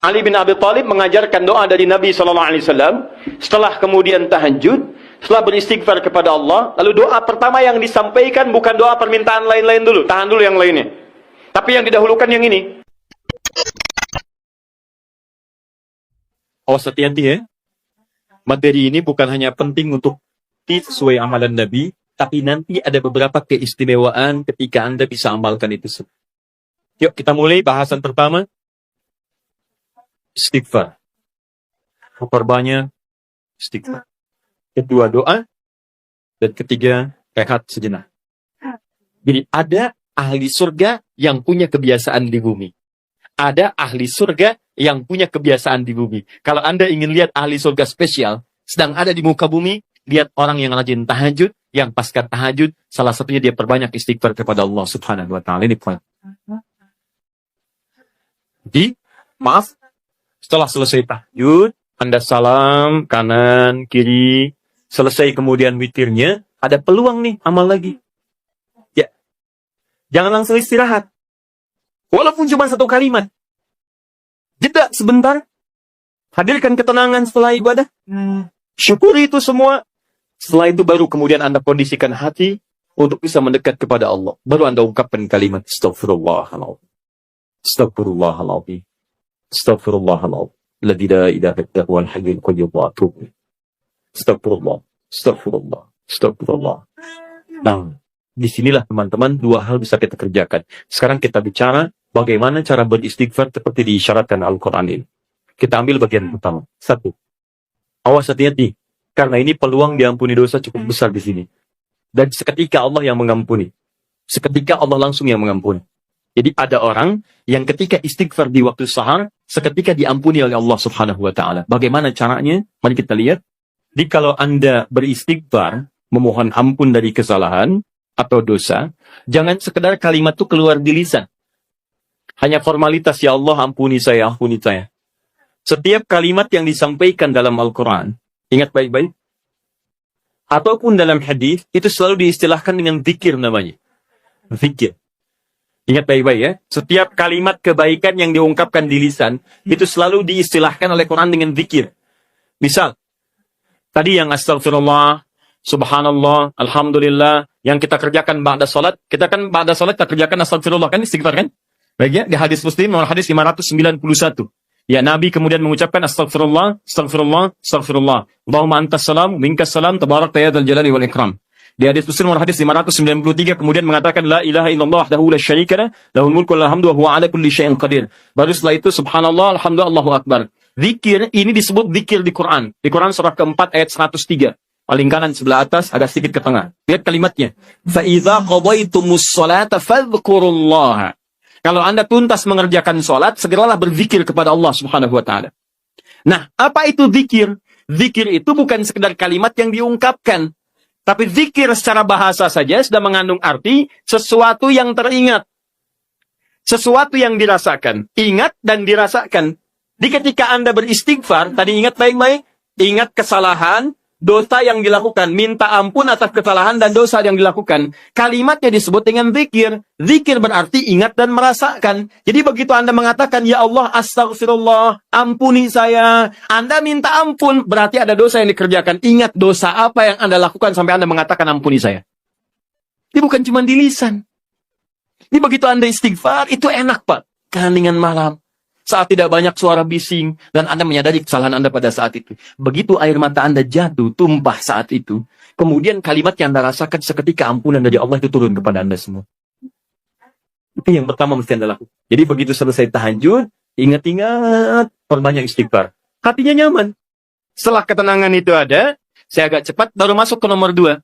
Ali bin Abi Thalib mengajarkan doa dari Nabi SAW setelah kemudian tahajud, setelah beristighfar kepada Allah. Lalu doa pertama yang disampaikan bukan doa permintaan lain-lain dulu, tahan dulu yang lainnya, tapi yang didahulukan yang ini. Awas, hati-hati ya. Materi ini bukan hanya penting untuk sesuai amalan Nabi, tapi nanti ada beberapa keistimewaan ketika Anda bisa amalkan itu. Yuk kita mulai bahasan pertama. Istighfar. Memperbanyak istighfar. Kedua doa. Dan ketiga rehat sejenak. Jadi ada ahli surga yang punya kebiasaan di bumi. Ada ahli surga yang punya kebiasaan di bumi. Kalau Anda ingin lihat ahli surga spesial sedang ada di muka bumi, lihat orang yang rajin tahajud, yang pasca tahajud, salah satunya dia perbanyak istighfar kepada Allah Subhanahu wa taala. Ini poin. Jadi, maaf, setelah selesai tahajud, Anda salam kanan, kiri, selesai kemudian witirnya, ada peluang nih amal lagi. Ya. Jangan langsung istirahat. Walaupun cuma satu kalimat. Jeda sebentar. Hadirkan ketenangan setelah ibadah. Syukuri itu semua. Setelah itu baru kemudian Anda kondisikan hati untuk bisa mendekat kepada Allah. Baru Anda ungkapkan kalimat Astaghfirullahaladzim. Astaghfirullahaladzim. Astaghfirullahaladzim. Alladzi la ilaha illa huwal hayyul qayyum wa atubu ilaih. Astagfirullah, astagfirullah, astagfirullah. Nah, disinilah teman-teman dua hal bisa kita kerjakan. Sekarang kita bicara bagaimana cara beristighfar seperti diisyaratkan Al-Quran ini. Kita ambil bagian pertama. Satu, awas hati-hati. Karena ini peluang diampuni dosa cukup besar di sini. Dan seketika Allah yang mengampuni. Seketika Allah langsung yang mengampuni. Jadi ada orang yang ketika istighfar di waktu sahar, seketika diampuni oleh Allah Subhanahu wa taala. Bagaimana caranya? Mari kita lihat. Jadi kalau Anda beristighfar, memohon ampun dari kesalahan atau dosa, jangan sekedar kalimat itu keluar di lisan. Hanya formalitas, ya Allah ampuni saya, ampuni saya. Setiap kalimat yang disampaikan dalam Al-Quran, ingat baik-baik, ataupun dalam hadis itu selalu diistilahkan dengan zikir namanya. Zikir. Ingat baik-baik ya, setiap kalimat kebaikan yang diungkapkan di lisan, itu selalu diistilahkan oleh Quran dengan zikir. Misal, tadi yang astagfirullah, subhanallah, alhamdulillah, yang kita kerjakan ba'da salat, kita kan ba'da salat kita kerjakan astagfirullah, kan istighfar kan? Baik ya, di hadis Muslim, nomor hadis 591. Ya, Nabi kemudian mengucapkan astagfirullah, astagfirullah, astagfirullah. Allahumma antas salam, minkas salam, tabarakta ya dzal jalali wal ikram. Di hadis Muslim nomor hadis 593 kemudian mengatakan la ilaha illallah wahdahu la syarika lah, lahul mulku wal hamdu wa huwa ala kulli syai'in qadir. Baru setelah itu subhanallah, alhamdulillah, Allahu akbar. Zikir ini disebut zikir di Quran. Di Quran surah keempat ayat 103. Paling kanan sebelah atas, agak sedikit ke tengah. Lihat kalimatnya. فَإِذَا قَضَيْتُمُ الصَّلَاةَ فَاذْكُرُوا اللَّهَ. Kalau Anda tuntas mengerjakan sholat, segeralah berzikir kepada Allah Subhanahu wa taala. Nah, apa itu zikir? Zikir itu bukan sekedar kalimat yang diungkapkan. Tapi zikir secara bahasa saja sudah mengandung arti sesuatu yang teringat. Sesuatu yang dirasakan. Ingat dan dirasakan. Di ketika Anda beristighfar, tadi ingat baik-baik, ingat kesalahan, dosa yang dilakukan, minta ampun atas kesalahan dan dosa yang dilakukan. Kalimatnya disebut dengan zikir. Zikir berarti ingat dan merasakan. Jadi begitu Anda mengatakan, ya Allah, astagfirullah, ampuni saya. Anda minta ampun, berarti ada dosa yang dikerjakan. Ingat dosa apa yang Anda lakukan sampai Anda mengatakan ampuni saya. Ini bukan cuma di lisan. Ini begitu Anda istighfar, itu enak Pak. Keheningan malam. Saat tidak banyak suara bising, dan Anda menyadari kesalahan Anda pada saat itu. Begitu air mata Anda jatuh, tumpah saat itu. Kemudian kalimat yang Anda rasakan seketika ampunan dari Allah itu turun kepada Anda semua. Itu yang pertama mesti Anda lakukan. Jadi begitu selesai tahajud, ingat-ingat, perbanyak istighfar. Hatinya nyaman. Setelah ketenangan itu ada, saya agak cepat, baru masuk ke nomor 2.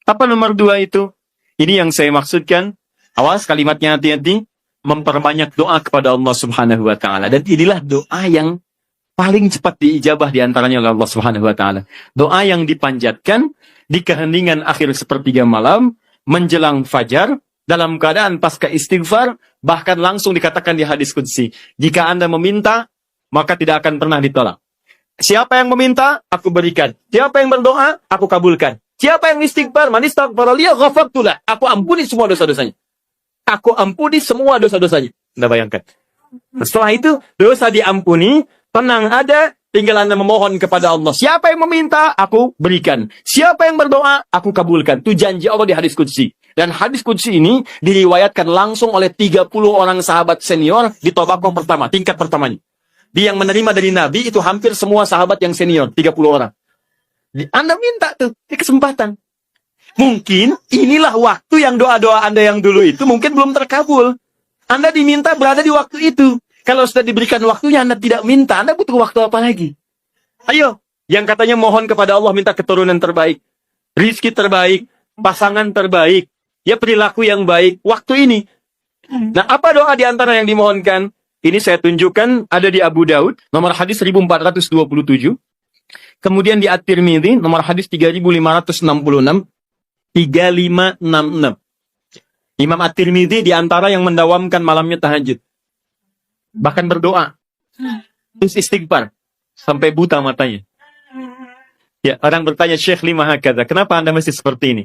Apa nomor 2 itu? Ini yang saya maksudkan. Awas kalimatnya hati-hati. Memperbanyak doa kepada Allah Subhanahu wa taala, dan inilah doa yang paling cepat diijabah di antaranya oleh Allah Subhanahu wa taala. Doa yang dipanjatkan di keheningan akhir sepertiga malam menjelang fajar dalam keadaan pasca istighfar, bahkan langsung dikatakan di hadis qudsi, jika Anda meminta maka tidak akan pernah ditolak. Siapa yang meminta, aku berikan. Siapa yang berdoa, aku kabulkan. Siapa yang istighfar, man istaghfara li ghafartu lah, aku ampuni semua dosa-dosanya. Aku ampuni semua dosa-dosanya. Anda bayangkan. Setelah itu, dosa diampuni, tenang ada, tinggal Anda memohon kepada Allah. Siapa yang meminta, aku berikan. Siapa yang berdoa, aku kabulkan. Itu janji Allah di hadis qudsi. Dan hadis qudsi ini diriwayatkan langsung oleh 30 orang sahabat senior di tabaqah pertama, tingkat pertamanya. Dia yang menerima dari Nabi itu hampir semua sahabat yang senior, 30 orang. Anda minta tuh, di kesempatan. Mungkin inilah waktu yang doa-doa Anda yang dulu itu mungkin belum terkabul. Anda diminta berada di waktu itu. Kalau sudah diberikan waktunya, Anda tidak minta. Anda butuh waktu apa lagi? Ayo, yang katanya mohon kepada Allah minta keturunan terbaik, rizki terbaik, pasangan terbaik, ya perilaku yang baik. Waktu ini. Nah, apa doa di antara yang dimohonkan? Ini saya tunjukkan ada di Abu Daud, nomor hadis 1427. Kemudian di At-Tirmidzi, nomor hadis 3566. 3566. Imam At-Tirmidzi di antara yang mendawamkan malamnya tahajud. Bahkan berdoa. Terus istighfar. Sampai buta matanya. Ya, orang bertanya, Syekh lima hakadha, kenapa Anda mesti seperti ini?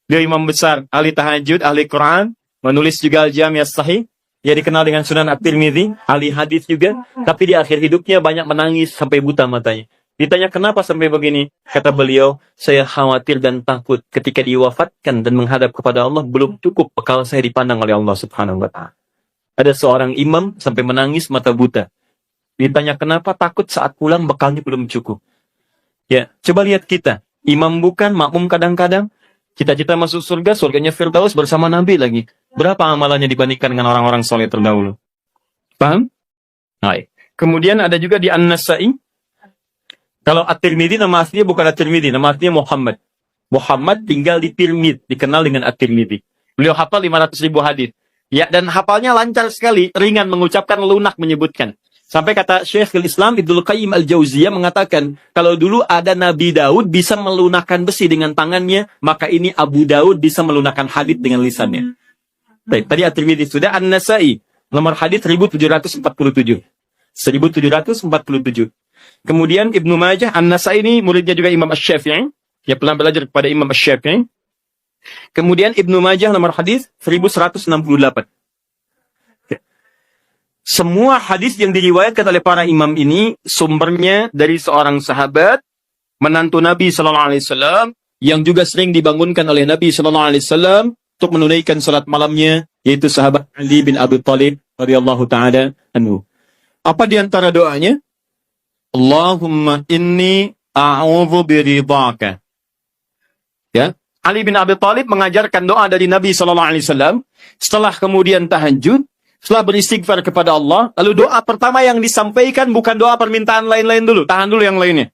Dia imam besar, ahli tahajud, ahli Quran, menulis juga Al-Jami' As-Sahih, dia dikenal dengan Sunan At-Tirmidzi, ahli hadis juga, tapi di akhir hidupnya banyak menangis sampai buta matanya. Ditanya kenapa sampai begini? Kata beliau, saya khawatir dan takut ketika diwafatkan dan menghadap kepada Allah, belum cukup bekal saya dipandang oleh Allah Subhanahu wa Ta'ala. Ada seorang imam sampai menangis mata buta. Ditanya kenapa? Takut saat pulang bekalnya belum cukup. Ya, coba lihat kita. Imam bukan, makmum kadang-kadang. Cita-cita masuk surga, surganya Firdaus bersama Nabi lagi. Berapa amalannya dibandingkan dengan orang-orang soleh terdahulu? Paham? Baik. Kemudian ada juga di An-Nasa'i. Kalau At-Tirmidzi nama aslinya bukan At-Tirmidzi, nama aslinya Muhammad. Muhammad tinggal di Tirmidzi, dikenal dengan At-Tirmidzi. Beliau hafal 500.000 hadis. Ya, dan hafalnya lancar sekali, ringan mengucapkan, lunak menyebutkan. Sampai kata Syekhul Islam Ibnu Qayyim Al-Jauziyah mengatakan, kalau dulu ada Nabi Daud bisa melunakkan besi dengan tangannya, maka ini Abu Daud bisa melunakkan hadis dengan lisannya. Baik, tadi At-Tirmidzi sudah. An-Nasa'i, nomor hadis 1747. 1747. Kemudian Ibnu Majah, An-Nasa'i ini muridnya juga Imam Asy-Syafi'i. Dia pernah belajar kepada Imam Asy-Syafi'i. Kemudian Ibnu Majah nomor hadis 1168. Semua hadis yang diriwayatkan oleh para imam ini sumbernya dari seorang sahabat, menantu Nabi sallallahu alaihi wasallam yang juga sering dibangunkan oleh Nabi sallallahu alaihi wasallam untuk menunaikan salat malamnya, yaitu sahabat Ali bin Abi Thalib radhiyallahu taala anhu. Apa di antara doanya? Allahumma inni a'udzu biridhaka. Ya, Ali bin Abi Thalib mengajarkan doa dari Nabi sallallahu alaihi wasallam setelah kemudian tahajud, setelah beristighfar kepada Allah, lalu doa pertama yang disampaikan bukan doa permintaan lain-lain dulu, tahan dulu yang lainnya.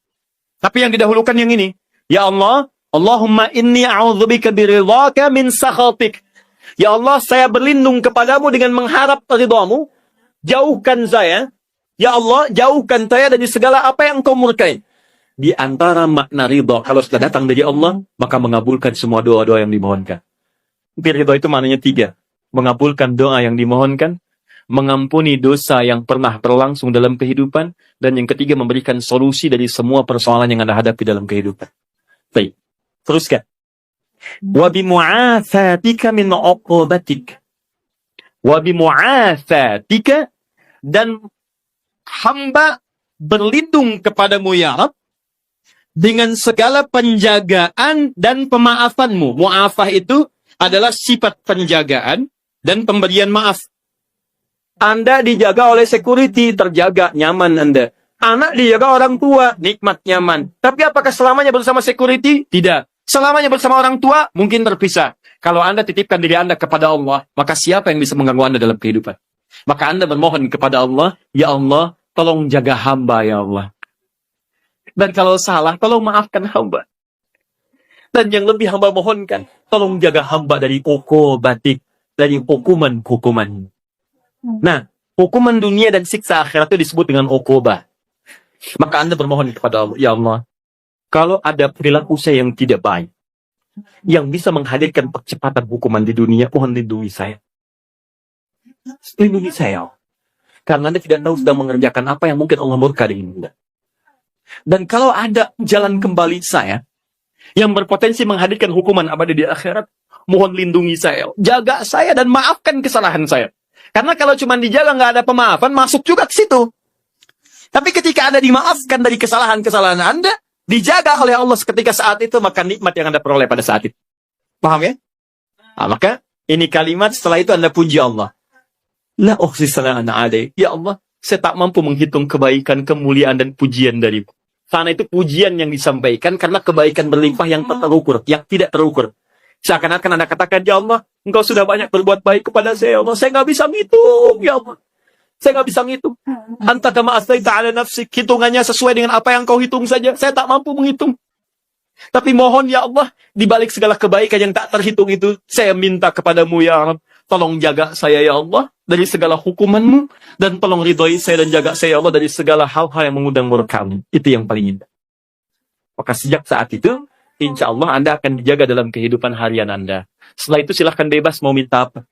Tapi yang didahulukan yang ini. Ya Allah, Allahumma inni a'udzubika biridhaka min sakhatik. Ya Allah, saya berlindung kepadamu dengan mengharap ridhamu. Jauhkan saya. Ya Allah, jauhkan saya dari segala apa yang engkau murkai. Di antara makna ridha, kalau sudah datang dari Allah, maka mengabulkan semua doa-doa yang dimohonkan. Ridha itu maknanya 3. Mengabulkan doa yang dimohonkan, mengampuni dosa yang pernah berlangsung dalam kehidupan, dan yang ketiga memberikan solusi dari semua persoalan yang Anda hadapi dalam kehidupan. Baik, teruskan. Wa bimu'atsatika min 'uqubatik. Wa bimu'atsatika, dan hamba berlindung kepadamu ya Rabb dengan segala penjagaan dan pemaafanmu. Mu'afah itu adalah sifat penjagaan dan pemberian maaf. Anda dijaga oleh security, terjaga, nyaman Anda. Anak dijaga orang tua, nikmat, nyaman. Tapi apakah selamanya bersama security? Tidak. Selamanya bersama orang tua, mungkin terpisah. Kalau Anda titipkan diri Anda kepada Allah, maka siapa yang bisa mengganggu Anda dalam kehidupan? Maka Anda bermohon kepada Allah, ya Allah, tolong jaga hamba ya Allah. Dan kalau salah, tolong maafkan hamba. Dan yang lebih hamba mohonkan, tolong jaga hamba dari uqubatik, dari hukuman-hukuman. Nah, hukuman dunia dan siksa akhirat itu disebut dengan uqubah. Maka Anda bermohon kepada Allah, ya Allah, kalau ada perilaku saya yang tidak baik, yang bisa menghadirkan percepatan hukuman di dunia, mohon lindungi saya. Lindungi saya. Karena Anda tidak tahu sedang mengerjakan apa yang mungkin Allah murka dengan Anda. Dan kalau ada jalan kembali saya, yang berpotensi menghadirkan hukuman abadi di akhirat, mohon lindungi saya, jaga saya dan maafkan kesalahan saya. Karena kalau cuma dijaga nggak ada pemaafan, masuk juga ke situ. Tapi ketika Anda dimaafkan dari kesalahan-kesalahan Anda, dijaga oleh Allah seketika saat itu, maka nikmat yang Anda peroleh pada saat itu. Paham ya? Nah, maka ini kalimat setelah itu Anda puji Allah. La uhsi sana'an 'alaik. Ya Allah, saya tak mampu menghitung kebaikan, kemuliaan, dan pujian darimu. Karena itu pujian yang disampaikan karena kebaikan berlimpah yang tak terukur, yang tidak terukur. Seakan-akan Anda katakan, ya Allah, Engkau sudah banyak berbuat baik kepada saya, ya Allah. Saya nggak bisa ngitung, ya Allah. Saya nggak bisa ngitung. Anta kama asnaita ala nafsik. Hitungannya sesuai dengan apa yang kau hitung saja. Saya tak mampu menghitung. Tapi mohon ya Allah, di balik segala kebaikan yang tak terhitung itu, saya minta kepadamu ya Allah. Tolong jaga saya ya Allah dari segala hukumanmu. Dan tolong ridhoi saya dan jaga saya ya Allah dari segala hal-hal yang mengundang murkamu. Itu yang paling indah. Maka sejak saat itu, insya Allah Anda akan dijaga dalam kehidupan harian Anda. Setelah itu silahkan bebas mau minta apa.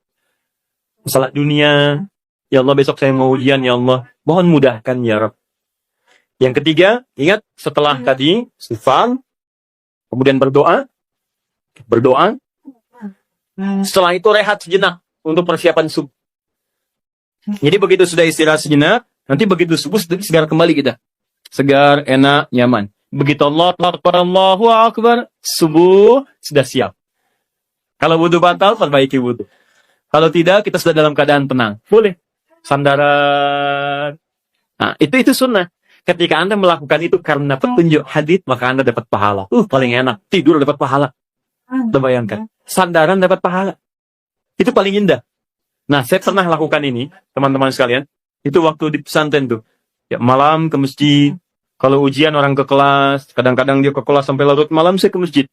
Masalah dunia, ya Allah besok saya mau ujian ya Allah. Mohon mudahkan ya Rabb. Yang ketiga, ingat setelah tadi istighfar, kemudian berdoa. Setelah itu rehat sejenak untuk persiapan subuh. Jadi begitu sudah istirahat sejenak, nanti begitu subuh segar kembali kita. Segar, enak, nyaman. Begitu Allahu Akbar, subuh sudah siap. Kalau wudu batal, perbaiki wudu. Kalau tidak, kita sudah dalam keadaan tenang. Boleh. Sandaran. Nah, itu sunnah. Ketika Anda melakukan itu karena petunjuk hadits, maka Anda dapat pahala. Paling enak. Tidur dapat pahala. Anda bayangkan. Sandaran dapat pahala. Itu paling indah. Nah, saya pernah lakukan ini, teman-teman sekalian. Itu waktu di pesantren tuh. Ya, malam ke masjid. Kalau ujian orang ke kelas. Kadang-kadang dia ke kelas sampai larut malam, saya ke masjid.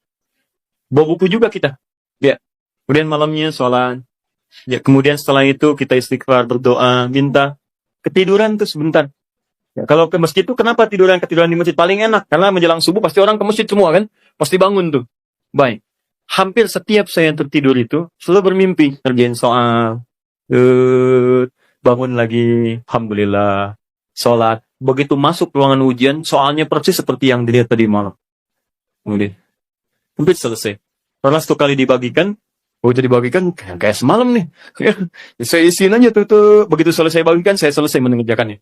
Bawa buku juga kita. Ya. Kemudian malamnya sholat. Ya, kemudian setelah itu kita istighfar, berdoa, minta. Ketiduran tuh sebentar. Ya, kalau ke masjid itu kenapa ketiduran di masjid paling enak? Karena menjelang subuh pasti orang ke masjid semua kan? Pasti bangun tuh. Baik. Hampir setiap saya tertidur itu selalu bermimpi ngerjain soal. Bangun lagi, alhamdulillah. Sholat. Begitu masuk ruangan ujian, soalnya persis seperti yang dilihat tadi malam. Kemudian hampir selesai. Setelah 1 kali dibagikan, begitu dibagikan kayak semalam nih. Saya isiin aja tuh. Begitu selesai bagikan, saya selesai mengerjakannya.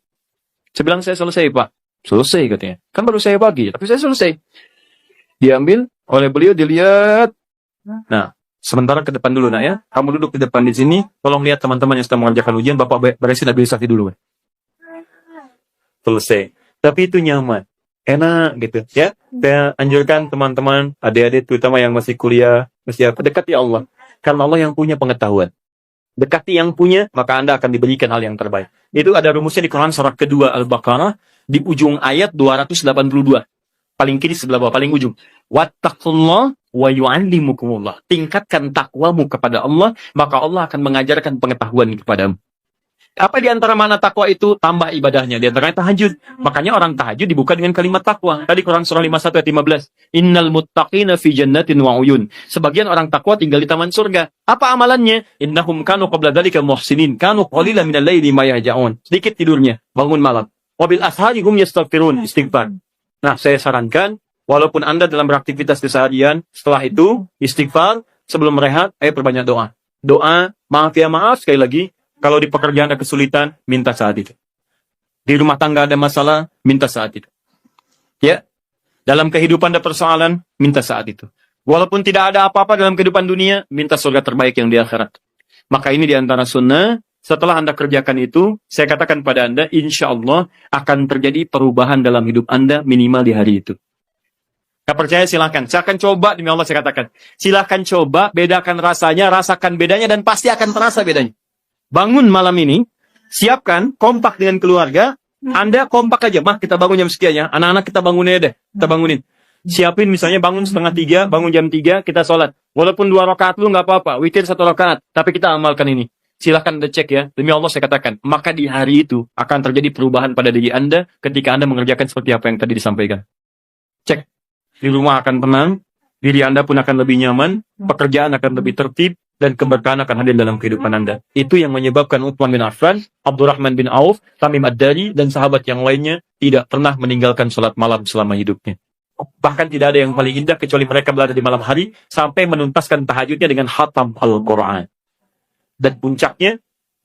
Saya bilang saya selesai Pak. Selesai katanya. Kan baru saya bagi, tapi saya selesai. Diambil oleh beliau, dilihat. Nah, sementara ke depan dulu nak ya. Kamu duduk di depan di sini. Tolong lihat teman-teman yang sedang mengerjakan ujian. Bapak beresin administrasi dulu. Selesai. Tapi itu nyaman. Enak gitu ya. Saya anjurkan teman-teman, adik-adik terutama yang masih kuliah, masih apa, dekati Allah. Karena Allah yang punya pengetahuan. Dekati yang punya, maka Anda akan diberikan hal yang terbaik. Itu ada rumusnya di Quran surah kedua Al-Baqarah di ujung ayat 282. Paling kiri sebelah bawah, paling ujung. Wattaqullah wa yu'allimukumullah. Tingkatkan takwamu kepada Allah, maka Allah akan mengajarkan pengetahuan kepadamu. Apa di antara mana takwa itu? Tambah ibadahnya. Di antaranya tahajud. Makanya orang tahajud dibuka dengan kalimat takwa. Tadi Quran surah 51 ayat 15. Innal muttaqina fi jannatin wa uyun. Sebagian orang takwa tinggal di taman surga. Apa amalannya? Innahum kanu qabla dzalika muhsinin. Kanu qalilan minal laili ma yahja'un. Sedikit tidurnya, bangun malam. Wabil ashari hum yastaghfirun, istighfar. Nah, saya sarankan walaupun Anda dalam beraktivitas keseharian, setelah itu istighfar, sebelum rehat, ayo perbanyak doa. Doa, maaf ya maaf sekali lagi. Kalau di pekerjaan ada kesulitan, minta saat itu. Di rumah tangga ada masalah, minta saat itu. Ya, dalam kehidupan ada persoalan, minta saat itu. Walaupun tidak ada apa-apa dalam kehidupan dunia, minta surga terbaik yang di akhirat. Maka ini di antara sunnah. Setelah Anda kerjakan itu, saya katakan pada Anda, insya Allah akan terjadi perubahan dalam hidup Anda minimal di hari itu. Gak percaya silahkan. Saya akan coba, demi Allah saya katakan. Silahkan coba, bedakan rasanya, rasakan bedanya, dan pasti akan terasa bedanya. Bangun malam ini, siapkan, kompak dengan keluarga, Anda kompak aja, mah kita bangun jam sekian ya, anak-anak kita bangunnya deh, kita bangunin. Siapin misalnya bangun 2:30, bangun jam 3, kita sholat. Walaupun 2 rakaat lu nggak apa-apa, witir 1 rakaat, tapi kita amalkan ini. Silahkan Anda cek ya, demi Allah saya katakan, maka di hari itu akan terjadi perubahan pada diri Anda ketika Anda mengerjakan seperti apa yang tadi disampaikan. Cek, di rumah akan tenang, diri Anda pun akan lebih nyaman, pekerjaan akan lebih tertib, dan keberkahan akan hadir dalam kehidupan Anda. Itu yang menyebabkan Uthman bin Affan, Abdurrahman bin Auf, Tamim Ad-Dari, dan sahabat yang lainnya tidak pernah meninggalkan sholat malam selama hidupnya. Bahkan tidak ada yang paling indah kecuali mereka berada di malam hari sampai menuntaskan tahajudnya dengan khatam Al-Quran. Dan puncaknya,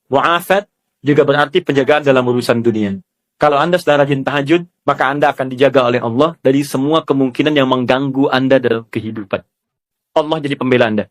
Mu'afat juga berarti penjagaan dalam urusan dunia. Kalau Anda sudah rajin tahajud, maka Anda akan dijaga oleh Allah dari semua kemungkinan yang mengganggu Anda dalam kehidupan. Allah jadi pembela Anda.